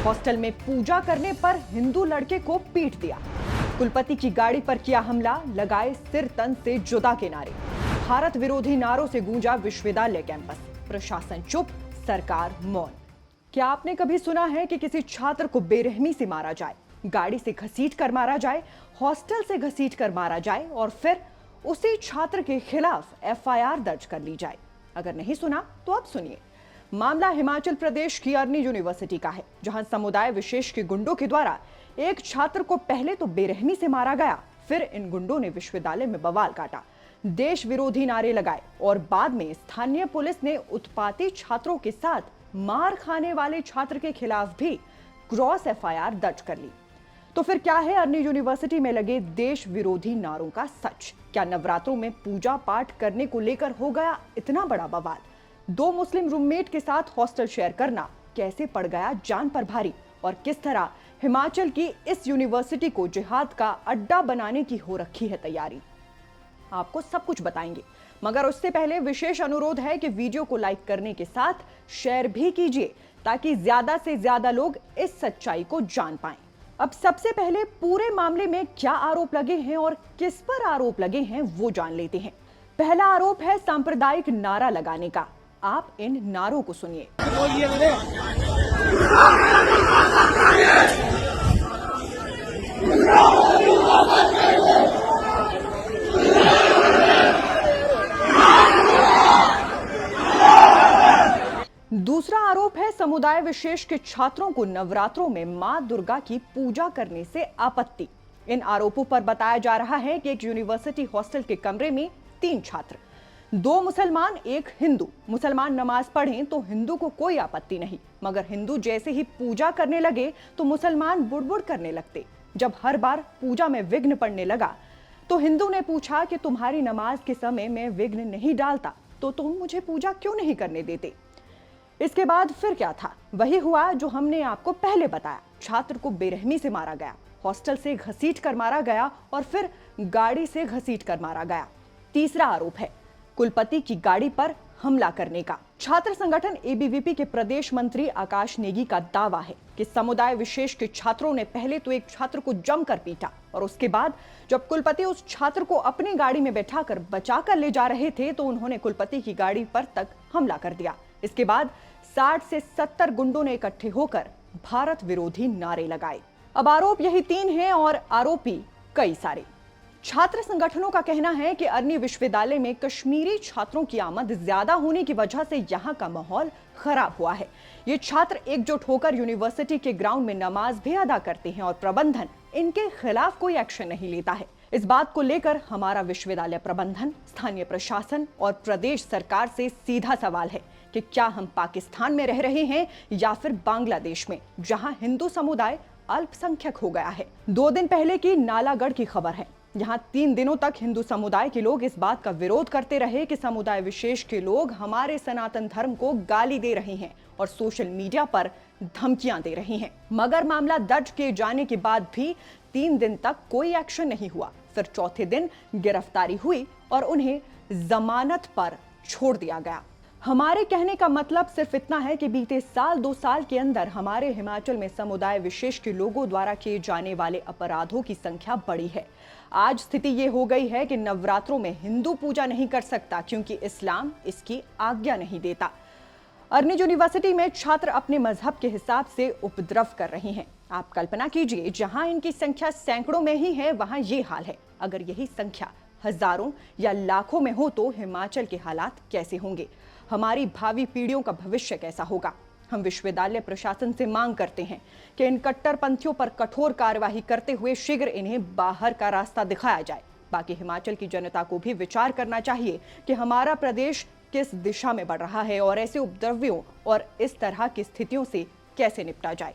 Hostel में पूजा करने पर हिंदू लड़के को पीट दिया। कुलपति की गाड़ी पर किया हमला, लगाए सिर तन से जुदा के नारे। भारत विरोधी नारों से गूंजा विश्वविद्यालय कैंपस। प्रशासन चुप, सरकार मौन। क्या आपने कभी सुना है कि किसी छात्र को बेरहमी से मारा जाए, गाड़ी से घसीट कर मारा जाए, हॉस्टल से घसीट कर मारा जाए और फिर उसी छात्र के खिलाफ एफआईआर दर्ज कर ली जाए? अगर नहीं सुना तो अब सुनिए। मामला हिमाचल प्रदेश की अर्नी यूनिवर्सिटी का है, जहां समुदाय विशेष के गुंडों के द्वारा एक छात्र को पहले तो बेरहमी से मारा गया, फिर इन गुंडों ने विश्वविद्यालय में बवाल काटा, देश विरोधी नारे लगाए और बाद में स्थानीय पुलिस ने उत्पाती छात्रों के साथ मार खाने वाले छात्र के खिलाफ भी क्रॉस एफआईआर दर्ज कर ली। तो फिर क्या है अर्नी यूनिवर्सिटी में लगे देश विरोधी नारों का सच? क्या नवरात्रों में पूजा पाठ करने को लेकर हो गया इतना बड़ा बवाल? दो मुस्लिम रूममेट के साथ हॉस्टल शेयर करना कैसे पड़ गया जान पर भारी? और किस तरह हिमाचल की इस यूनिवर्सिटी को जिहाद का अड्डा बनाने की हो रखी है तैयारी? आपको सब कुछ बताएंगे, मगर उससे पहले विशेष अनुरोध है कि वीडियो को लाइक करने के साथ शेयर भी कीजिए, ताकि ज्यादा से ज्यादा लोग इस सच्चाई को जान पाएं। अब सबसे पहले पूरे मामले में क्या आरोप लगे हैं और किस पर आरोप लगे हैं वो जान लेते हैं। पहला आरोप है सांप्रदायिक नारा लगाने का। आप इन नारों को सुनिए। दूसरा आरोप है समुदाय विशेष के छात्रों को नवरात्रों में मां दुर्गा की पूजा करने से आपत्ति। इन आरोपों पर बताया जा रहा है कि एक यूनिवर्सिटी हॉस्टल के कमरे में 3 छात्र, 2 मुसलमान, 1 हिंदू। मुसलमान नमाज पढ़ें तो हिंदू को कोई आपत्ति नहीं, मगर हिंदू जैसे ही पूजा करने लगे तो मुसलमान बुड़बुड़ करने लगते। जब हर बार पूजा में विघ्न पड़ने लगा तो हिंदू ने पूछा कि तुम्हारी नमाज के समय में विघ्न नहीं डालता तो तुम मुझे पूजा क्यों नहीं करने देते? इसके बाद फिर क्या था? वही हुआ जो हमने आपको पहले बताया। छात्र को बेरहमी से मारा गया, हॉस्टल से घसीट कर मारा गया और फिर गाड़ी से घसीट कर मारा गया। तीसरा आरोप है कुलपति की गाड़ी पर हमला करने का। छात्र संगठन एबीवीपी के प्रदेश मंत्री आकाश नेगी का दावा है कि समुदाय विशेष के छात्रों ने पहले तो एक छात्र को जमकर पीटा और उसके बाद जब कुलपति उस छात्र को अपनी गाड़ी में बैठाकर बचाकर ले जा रहे थे तो उन्होंने कुलपति की गाड़ी पर तक हमला कर दिया। इसके बाद 60 से 70 गुंडों ने इकट्ठे होकर भारत विरोधी नारे लगाए। अब आरोप यही 3 हैं और आरोपी कई सारे। छात्र संगठनों का कहना है कि अर्नी विश्वविद्यालय में कश्मीरी छात्रों की आमद ज्यादा होने की वजह से यहां का माहौल खराब हुआ है। ये छात्र एकजुट होकर यूनिवर्सिटी के ग्राउंड में नमाज भी अदा करते हैं और प्रबंधन इनके खिलाफ कोई एक्शन नहीं लेता है। इस बात को लेकर हमारा विश्वविद्यालय प्रबंधन, स्थानीय प्रशासन और प्रदेश सरकार से सीधा सवाल है कि क्या हम पाकिस्तान में रह रहे हैं या फिर बांग्लादेश में, जहां हिंदू समुदाय अल्पसंख्यक हो गया है। 2 दिन पहले की नालागढ़ की खबर है। यहाँ 3 दिनों तक हिंदू समुदाय के लोग इस बात का विरोध करते रहे कि समुदाय विशेष के लोग हमारे सनातन धर्म को गाली दे रहे हैं और सोशल मीडिया पर धमकियां दे रहे हैं, मगर मामला दर्ज किए जाने के बाद भी 3 दिन तक कोई एक्शन नहीं हुआ। फिर चौथे दिन गिरफ्तारी हुई और उन्हें जमानत पर छोड़ दिया गया। हमारे कहने का मतलब सिर्फ इतना है कि बीते साल 2 साल के अंदर हमारे हिमाचल में समुदाय विशेष के लोगों द्वारा किए जाने वाले अपराधों की संख्या बढ़ी है। आज स्थिति ये हो गई है कि नवरात्रों में हिंदू पूजा नहीं कर सकता क्योंकि इस्लाम इसकी आज्ञा नहीं देता। अर्नी यूनिवर्सिटी में छात्र अपने मजहब के हिसाब से उपद्रव कर रहे हैं। आप कल्पना कीजिए, जहां इनकी संख्या सैकड़ों में ही है वहां ये हाल है। अगर यही संख्या हजारों या लाखों में हो तो हिमाचल के हालात कैसे होंगे? हमारी भावी पीढ़ियों का भविष्य कैसा होगा? हम विश्वविद्यालय प्रशासन से मांग करते हैं कि इन कट्टरपंथियों पर कठोर कार्यवाही करते हुए शीघ्र इन्हें बाहर का रास्ता दिखाया जाए। बाकी हिमाचल की जनता को भी विचार करना चाहिए कि हमारा प्रदेश किस दिशा में बढ़ रहा है और ऐसे उपद्रवियों और इस तरह की स्थितियों से कैसे निपटा जाए।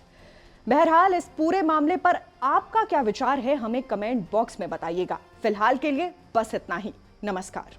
बहरहाल इस पूरे मामले पर आपका क्या विचार है, हमें कमेंट बॉक्स में बताइएगा। फिलहाल के लिए बस इतना ही। नमस्कार।